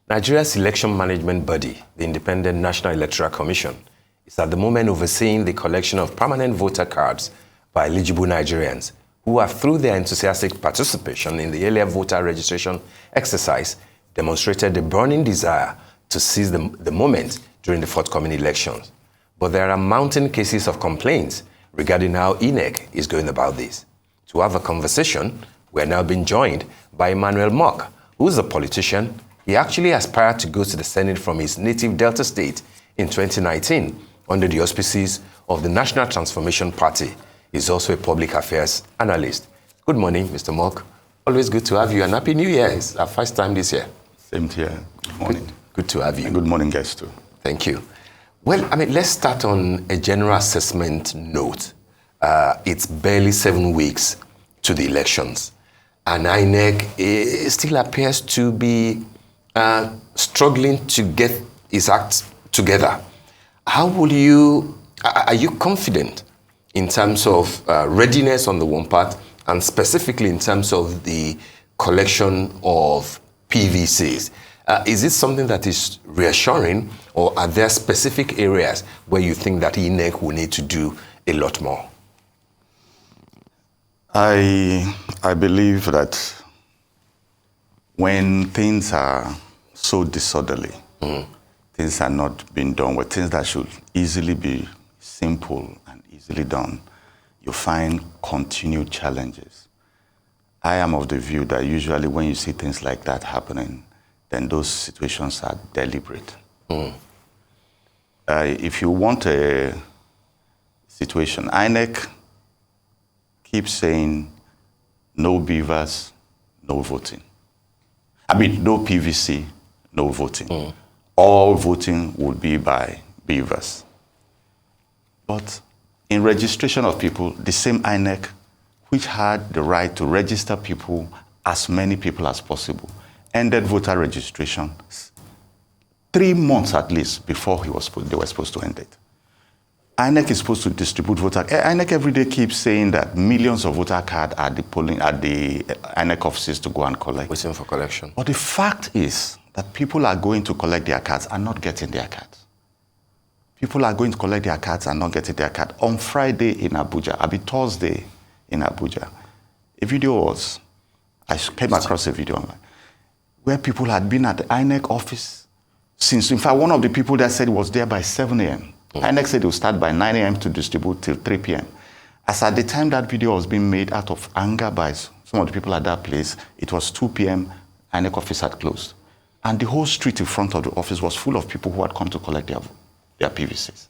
Nigeria's election management body, the Independent National Electoral Commission, is at the moment overseeing the collection of permanent voter cards by eligible Nigerians who have, through their enthusiastic participation in the earlier voter registration exercise, demonstrated a burning desire to seize the moment during the forthcoming elections. But there are mounting cases of complaints regarding how INEC is going about this. To have a conversation, we are now being joined by Emmanuel, who is a politician. He actually aspired to go to the Senate from his native Delta State in 2019 under the auspices of the National Transformation Party. He's also a public affairs analyst. Good morning, Mr. Mock. Always good to have you, and Happy New Year. It's our first time this year. Same here. Good morning. Good to have you. And good morning, guys, too. Thank you. Well, let's start on a general assessment note. It's barely 7 weeks to the elections, and INEC still appears to be struggling to get its act together. How will are you confident in terms of readiness on the one part, and specifically in terms of the collection of PVCs? Is it something that is reassuring, or are there specific areas where you think that INEC will need to do a lot more? I believe that when things are so disorderly, things are not being done, with things that should easily be simple and easily done, you find continued challenges. I am of the view that usually when you see things like that happening, then those situations are deliberate. If you want a situation, INEC keeps saying no beavers, no voting. No PVC, no voting. All voting would be by beavers. But in registration of people, the same INEC, which had the right to register people, as many people as possible, ended voter registration 3 months at least before they were supposed to end it. INEC is supposed to distribute voter. INEC every day keeps saying that millions of voter cards are the INEC offices to go and collect. Waiting for collection. But the fact is that people are going to collect their cards and not getting their cards. People are going to collect their cards and not getting their card. On Friday in Abuja, Thursday in Abuja, I came across a video online where people had been at the INEC office since, in fact, one of the people that said was there by 7 a.m. INEC said it would start by 9 a.m. to distribute till 3 p.m. As at the time that video was being made out of anger by some of the people at that place, it was 2 p.m., INEC office had closed. And the whole street in front of the office was full of people who had come to collect their PVCs.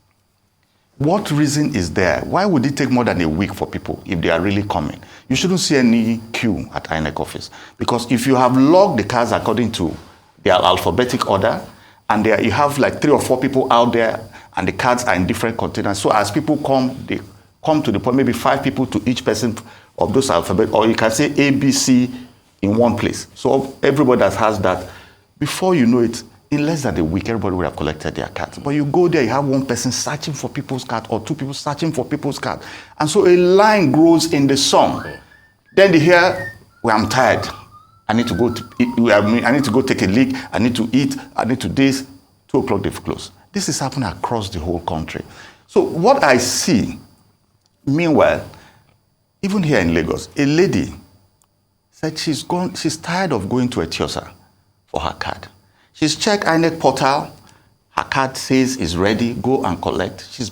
What reason is there? Why would it take more than a week for people if they are really coming? You shouldn't see any queue at INEC office. Because if you have logged the cards according to their alphabetic order, and you have like 3 or 4 people out there, and the cards are in different containers. So as people come, they come to the point, maybe 5 people to each person of those alphabet, or you can say A, B, C in one place. So everybody that has that, before you know it, in less than a week, everybody would have collected their cards. But you go there, you have one person searching for people's cards, or 2 people searching for people's cards. And so a line grows in the song. Then they hear, well, I'm tired. I need to go I need to go take a leak. I need to eat. I need to this. 2 o'clock, they've closed. This is happening across the whole country. So what I see, meanwhile, even here in Lagos, a lady said she's tired of going to Etiosa for her card. She's checked INEC portal. Her card says it's ready. Go and collect. She's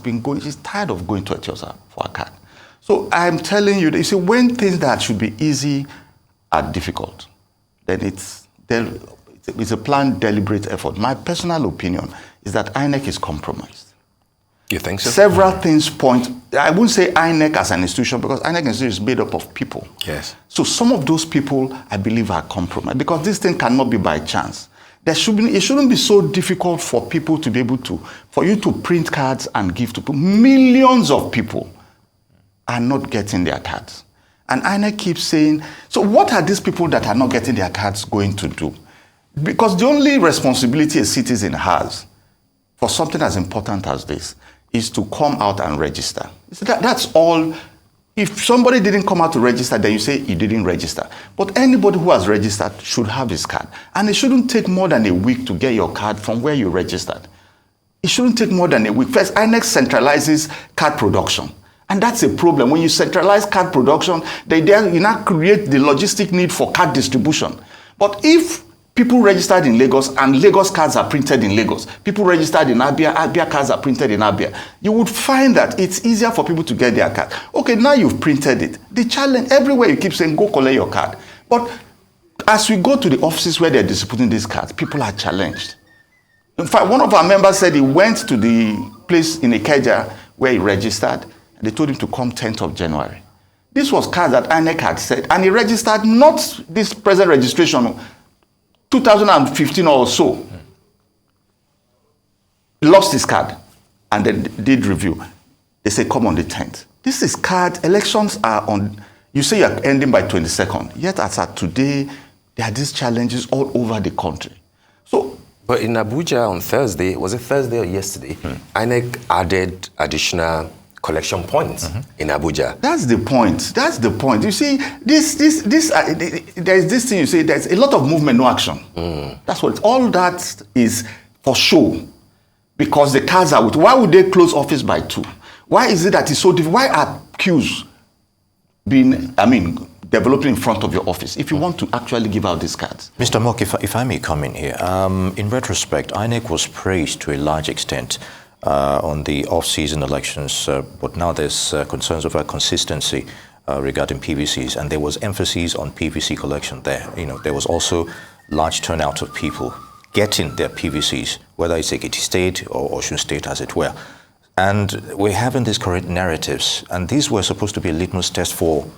tired of going to Etiosa for her card. So I'm telling you, see, when things that should be easy are difficult, then it's a planned, deliberate effort. My personal opinion is that INEC is compromised. You think so? Several things point. I wouldn't say INEC as an institution, because INEC institution is made up of people. Yes. So some of those people, I believe, are compromised, because this thing cannot be by chance. It shouldn't be so difficult for people to be able for you to print cards and give to people. Millions of people are not getting their cards. And INEC keeps saying, so what are these people that are not getting their cards going to do? Because the only responsibility a citizen has for something as important as this is to come out and register. So that's all If somebody didn't come out to register, then you say he didn't register. But anybody who has registered should have his card. And it shouldn't take more than a week to get your card from where you registered. It shouldn't take more than a week. First, INEC centralizes card production. And that's a problem. When you centralize card production, you now create the logistic need for card distribution. But if people registered in Lagos and Lagos cards are printed in Lagos, people registered in Abia, Abia cards are printed in Abia, you would find that it's easier for people to get their card. Okay, now you've printed it. The challenge, everywhere you keep saying, go collect your card. But as we go to the offices where they're distributing these cards, people are challenged. In fact, one of our members said he went to the place in Ikeja where he registered, and they told him to come 10th of January. This was cards that INEC had said, and he registered not this present registration, 2015 or so. He lost his card, and then did review. They said, come on the 10th. This is card, elections are on, you say you're ending by 22nd, yet as at today, there are these challenges all over the country. So, but in Abuja on Thursday, was it Thursday or yesterday, INEC added additional collection points in Abuja. That's the point. That's the point. You see, there's this thing you say, there's a lot of movement, no action. That's what, all that is for show. Because the cards are with, why would they close office by 2? Why is it that it's so difficult? Why are queues developing in front of your office if you want to actually give out these cards? Mr. Mock, if I may come in here, in retrospect, INEC was praised to a large extent on the off-season elections, but now there's concerns over consistency regarding PVCs, and there was emphasis on PVC collection there. You know, there was also large turnout of people getting their PVCs, whether it's Ekiti State or Osun State, as it were. And we're having these current narratives, and these were supposed to be a litmus test for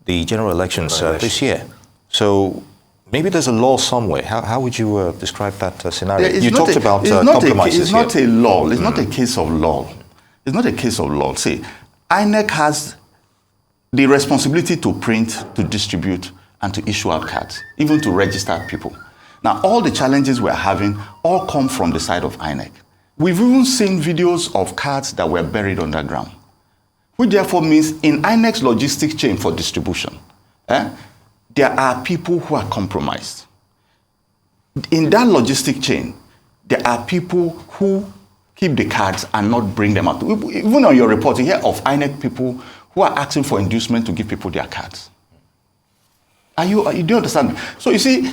the general elections this year. So maybe there's a law somewhere. How would you describe that scenario? You talked about compromises. It's not a law. It's not a case of law. It's not a case of law. See, INEC has the responsibility to print, to distribute, and to issue out cards, even to register people. Now, all the challenges we're having all come from the side of INEC. We've even seen videos of cards that were buried underground, which therefore means in INEC's logistic chain for distribution, there are people who are compromised. In that logistic chain, there are people who keep the cards and not bring them out. Even on your report, you hear of INEC people who are asking for inducement to give people their cards. You do understand? So you see,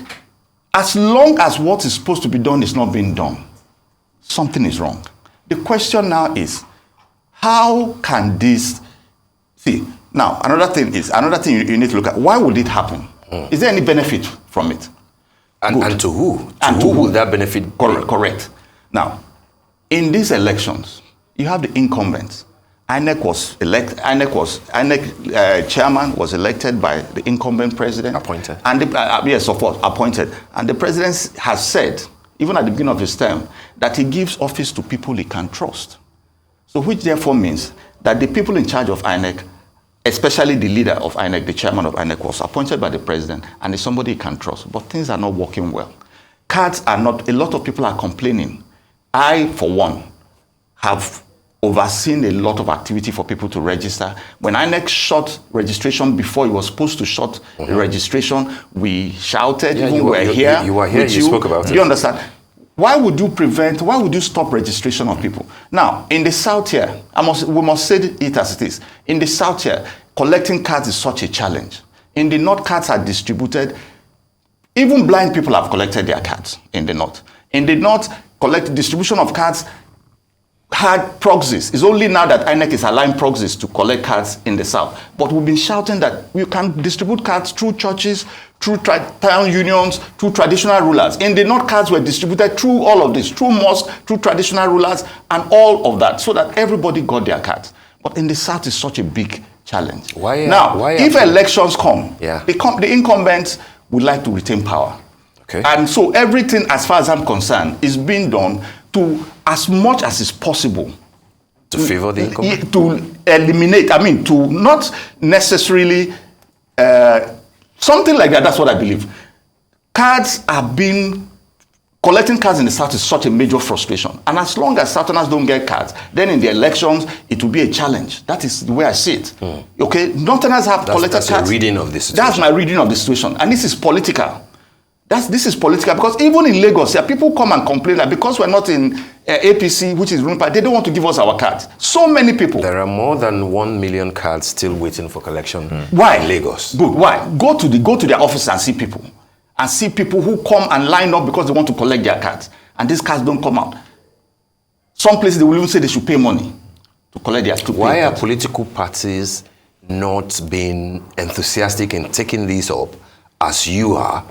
as long as what is supposed to be done is not being done, something is wrong. The question now is, how can this... See, now, another thing you need to look at, why would it happen? Is there any benefit from it? And to who? To who will that benefit? Correct. Now, in these elections, you have the incumbents. INEC chairman was elected by the incumbent president. Appointed. And yes, of course, appointed. And the president has said, even at the beginning of his term, that he gives office to people he can trust. So which therefore means that the people in charge of INEC, especially the leader of INEC, the chairman of INEC, was appointed by the president and is somebody he can trust. But things are not working well. Cards are not, a lot of people are complaining. I, for one, have overseen a lot of activity for people to register. When INEC shut registration before it was supposed to shut the registration, we shouted, yeah, even we were here. You were here, you spoke about it. Do you understand? Why would you stop registration of people? Now, in the South here, we must say it as it is. In the South here, collecting cards is such a challenge. In the North, cards are distributed. Even blind people have collected their cards in the North. In the North, distribution of cards had proxies. It's only now that INEC is allowing proxies to collect cards in the South. But we've been shouting that we can distribute cards through churches, through town unions, through traditional rulers. In the North, cards were distributed through all of this, through mosques, through traditional rulers, and all of that, so that everybody got their cards. But in the South, it's such a big challenge. If elections come, the incumbents would like to retain power. Okay. And so everything, as far as I'm concerned, is being done to, as much as is possible, to favor the incumbent? To eliminate, to not necessarily, something like that, that's what I believe. Cards are being collecting cards in the South is such a major frustration. And as long as Southerners don't get cards, then in the elections, it will be a challenge. That is the way I see it. Okay? Northerners have collected cards. That's your reading of the situation. That's my reading of the situation. And this is political. This is political, because even in Lagos, people come and complain that because we're not in APC, which is ruling party, they don't want to give us our cards. So many people. There are more than 1 million cards still waiting for collection Why? in Lagos. Good. Why? Go to their office and see people. And see people who come and line up because they want to collect their cards. And these cards don't come out. Some places they will even say they should pay money to collect their cards. Why are political parties not being enthusiastic in taking this up as you are?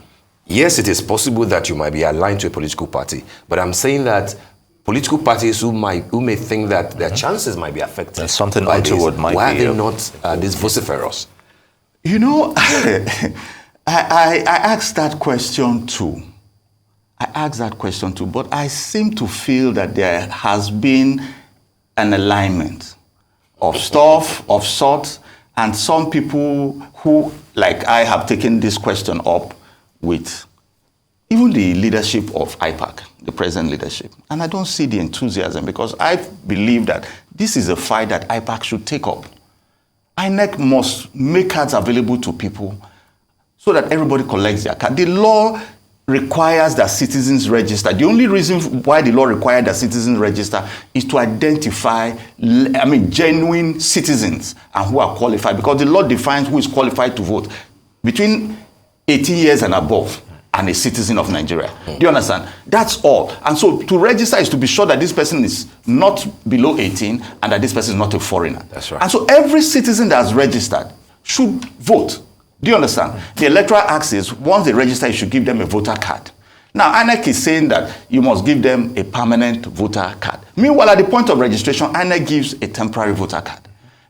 Yes, it is possible that you might be aligned to a political party, but I'm saying that political parties who may think that their chances might be affected. There's something by untoward this, might why be. are they not this vociferous? You know, I asked that question too. But I seem to feel that there has been an alignment of stuff, of sorts, and some people who, like I, have taken this question up with even the leadership of IPAC, the present leadership. And I don't see the enthusiasm, because I believe that this is a fight that IPAC should take up. INEC must make cards available to people so that everybody collects their card. The law requires that citizens register. The only reason why the law requires that citizens register is to identify, genuine citizens and who are qualified, because the law defines who is qualified to vote between 18 years and above and a citizen of Nigeria. Do you understand? That's all. And so to register is to be sure that this person is not below 18 and that this person is not a foreigner. That's right. And so every citizen that's registered should vote. Do you understand? The Electoral Act says once they register, you should give them a voter card. Now, INEC is saying that you must give them a permanent voter card. Meanwhile, at the point of registration, INEC gives a temporary voter card.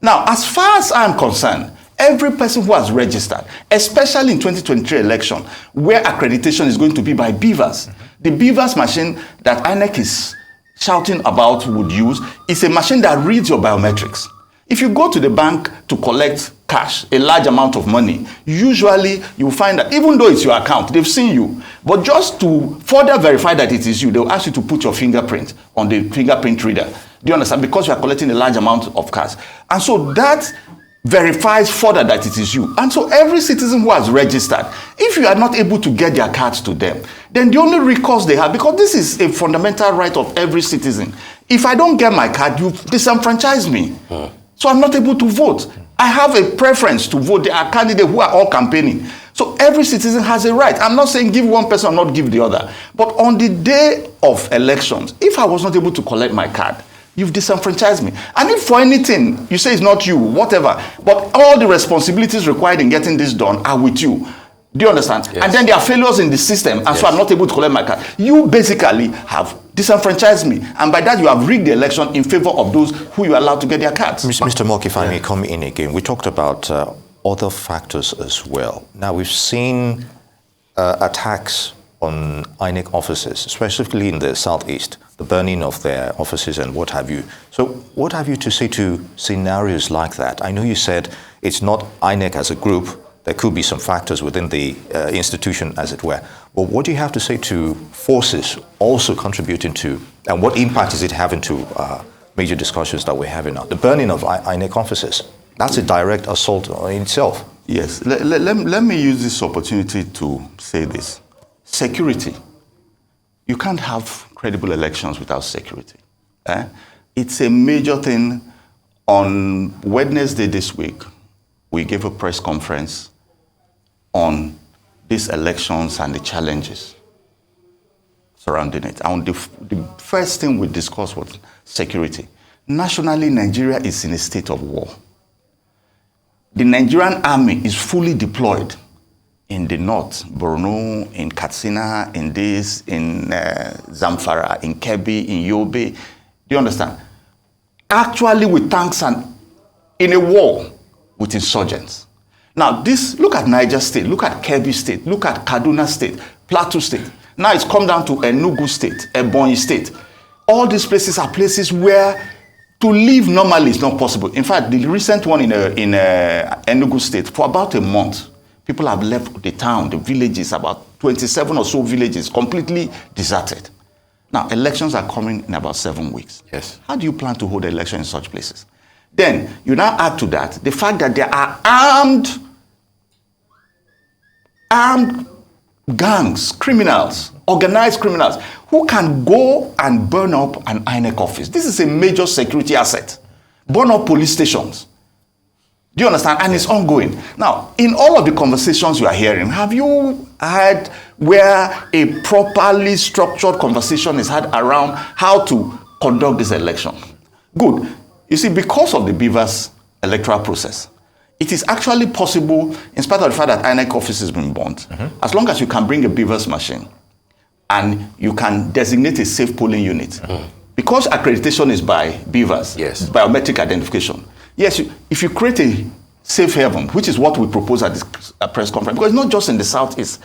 Now, as far as I'm concerned, every person who has registered, especially in 2023 election, where accreditation is going to be by beavers, the beavers machine that INEC is shouting about would use is a machine that reads your biometrics. If you go to the bank to collect cash, a large amount of money, usually you find that even though it's your account, they've seen you. But just to further verify that it is you, they'll ask you to put your fingerprint on the fingerprint reader. Do you understand? Because you are collecting a large amount of cash. And so that verifies further that it is you. And so every citizen who has registered, if you are not able to get their cards to them, then the only recourse they have, because this is a fundamental right of every citizen, if I don't get my card, you disenfranchise me. So I'm not able to vote. I have a preference to vote. There are candidates who are all campaigning. So every citizen has a right. I'm not saying give one person or not give the other. But on the day of elections, if I was not able to collect my card, you've disenfranchised me. And if for anything, you say it's not you, whatever, but all the responsibilities required in getting this done are with you. Do you understand? Yes. And then there are failures in the system, and so I'm not able to collect my card. You basically have disenfranchised me. And by that, you have rigged the election in favor of those who you are allowed to get their cards. Mr. Mock, if I may come in again, we talked about other factors as well. Now, we've seen attacks on INEC offices, specifically in the southeast, the burning of their offices and what have you. So what have you to say to scenarios like that? I know you said it's not INEC as a group. There could be some factors within the institution, as it were. But what do you have to say to forces also contributing to, and what impact is it having to major discussions that we're having now? The burning of INEC offices, that's a direct assault in itself. Yes, let me use this opportunity to say this. Security. You can't have credible elections without security. It's a major thing. On Wednesday this week, we gave a press conference on these elections and the challenges surrounding it. And the first thing we discussed was security. Nationally, Nigeria is in a state of war. The Nigerian army is fully deployed in the north, Borno, in Katsina, in Zamfara, in Kebbi, in Yobe. Do you understand? Actually with tanks and in a war with insurgents. Now, look at Niger State, look at Kebbi State, look at Kaduna State, Plateau State. Now it's come down to Enugu State, Ebonyi State. All these places are places where to live normally is not possible. In fact, the recent one in Enugu State, for about a month, People have left the town, the villages, about 27 or so villages, completely deserted. Now, elections are coming in about 7 weeks. Yes. How do you plan to hold an election in such places? Then, you now add to that the fact that there are armed gangs, criminals, organized criminals, who can go and burn up an INEC office. This is a major security asset. Burn up police stations. Do you understand? And it's ongoing. Now, in all of the conversations you are hearing, have you heard where a properly structured conversation is had around how to conduct this election? Good. You see, because of the Beavers electoral process, it is actually possible, in spite of the fact that INEC office has been burnt, as long as you can bring a Beavers machine and you can designate a safe polling unit. Because accreditation is by Beavers, yes, biometric identification. Yes, if you create a safe haven, which is what we propose at this press conference, because it's not just in the southeast,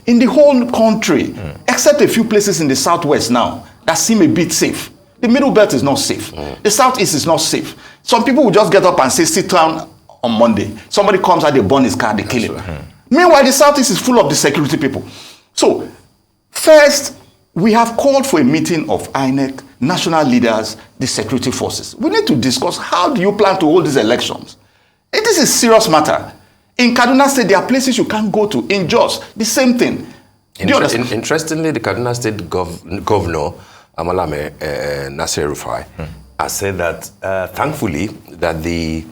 in the whole country, except a few places in the southwest now that seem a bit safe. The middle belt is not safe. The southeast is not safe. Some people will just get up and say, sit down on Monday. Somebody comes out, they burn his car, they kill him. Meanwhile, the southeast is full of the security people. So, first, we have called for a meeting of INEC, national leaders, the security forces. We need to discuss how do you plan to hold these elections. This is a serious matter. In Kaduna State, there are places you can't go to. In Jos, the same thing. Interestingly, the Kaduna State Governor, Amalame Nasir Rufai, has said that thankfully that the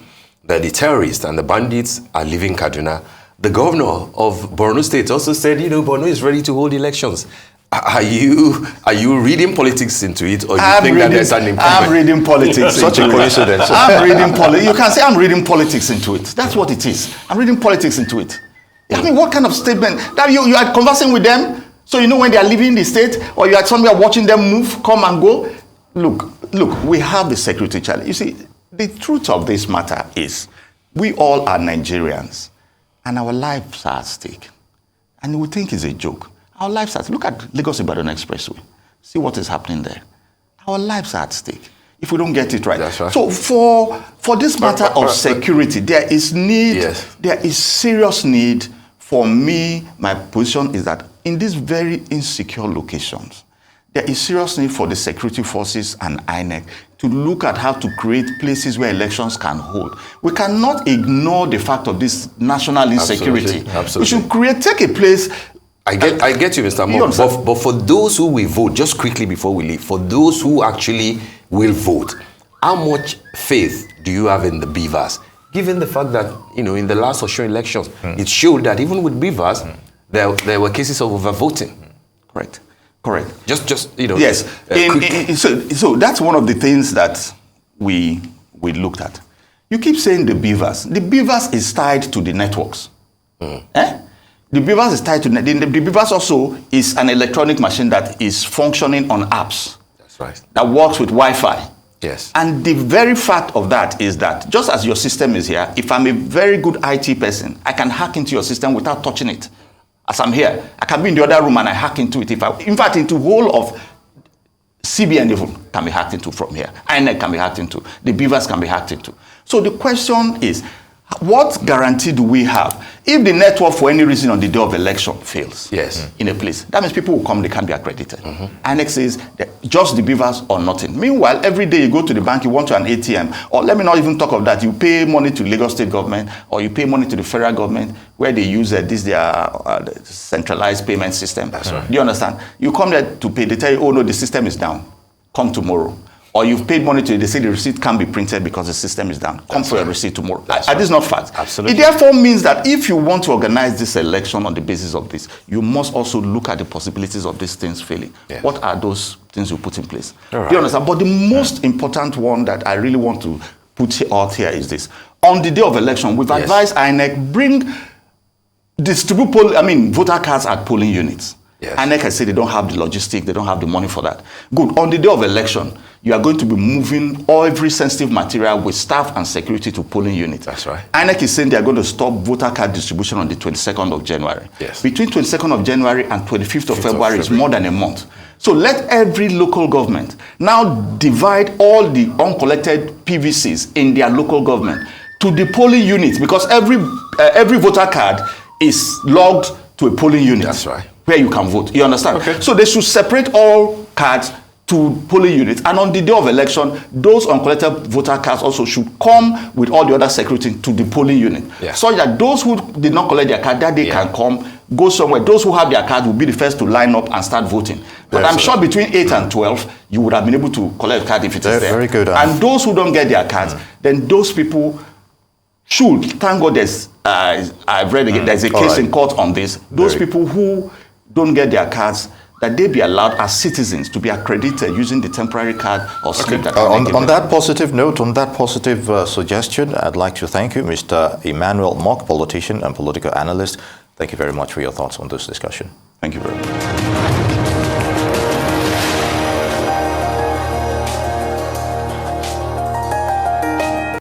terrorists and the bandits are leaving Kaduna. The governor of Borno State also said, Borno is ready to hold elections. Are you reading politics into it, or you think that there's an improvement? I'm reading politics. Such a coincidence. I'm reading politics. You can say I'm reading politics into it. That's what it is. I'm reading politics into it. I mean, what kind of statement? That you are conversing with them, so you know when they are leaving the state, or you are somewhere watching them move, come and go. Look, we have the security challenge. You see, the truth of this matter is, we all are Nigerians, and our lives are at stake. And we think it's a joke. Our lives are at stake. Look at Lagos-Ibadan Expressway. See what is happening there. Our lives are at stake if we don't get it right. That's right. So for this matter of security, there is need, there is serious need for me. My position is that in these very insecure locations, there is serious need for the security forces and INEC to look at how to create places where elections can hold. We cannot ignore the fact of this national insecurity. Absolutely. We should take a place. I get you, Mr. Mo, but for those who will vote, just quickly before we leave, for those who actually will vote, how much faith do you have in the Beavers? Given the fact that, in the last Osun elections, it showed that even with Beavers, there were cases of overvoting. Correct. Just Yes. So that's one of the things that we looked at. You keep saying the Beavers. The Beavers is tied to the networks. The Beavers is tied to the Beavers also is an electronic machine that is functioning on apps. That's right. That works with Wi-Fi. Yes. And the very fact of that is that just as your system is here, if I'm a very good IT person, I can hack into your system without touching it. As I'm here, I can be in the other room and I hack into it. In fact, into whole of CBN even can be hacked into from here. INEC can be hacked into. The Beavers can be hacked into. So the question is, what guarantee do we have if the network for any reason on the day of election fails in a place? That means people will come, they can't be accredited. INEC says just the Beavers or nothing. Meanwhile, every day you go to the bank, you want to an ATM, or let me not even talk of that, you pay money to Lagos State government or you pay money to the federal government where they use their centralized payment system. That's right. Do you understand? You come there to pay, they tell you, oh no, the system is down. Come tomorrow. Or you've paid money to, they say the receipt can't be printed because the system is down. Come for your receipt tomorrow. This is not fact. Absolutely. It therefore means that if you want to organize this election on the basis of this, you must also look at the possibilities of these things failing. Yes. What are those things you put in place? All right. Do you understand? But the most important one that I really want to put out here is this. On the day of election, we've advised INEC, distribute voter cards at polling units. Yes. INEC has said they don't have the logistics, they don't have the money for that. Good. On the day of election, you are going to be moving every sensitive material with staff and security to polling units. That's right. INEC is saying they are going to stop voter card distribution on the 22nd of January. Yes. Between 22nd of January and 25th of February is more than a month. So let every local government now divide all the uncollected PVCs in their local government to the polling units, because every voter card is logged to a polling unit. That's right. Where you can vote. You understand? Okay. So they should separate all cards to polling units, and on the day of election, those uncollected voter cards also should come with all the other security to the polling unit, so that those who did not collect their card that day can come, go somewhere. Those who have their cards will be the first to line up and start voting. But I'm sure between 8 and 12, you would have been able to collect a card if it is there. Very good. And those who don't get their cards, then those people should, thank God there's, I've read again, there's a case in court on this. Those people who don't get their cards, that they be allowed as citizens to be accredited using the temporary card or slip that on that positive note, on that positive suggestion, I'd like to thank you, Mr. Emmanuel Mock, politician and political analyst. Thank you very much for your thoughts on this discussion. Thank you very much.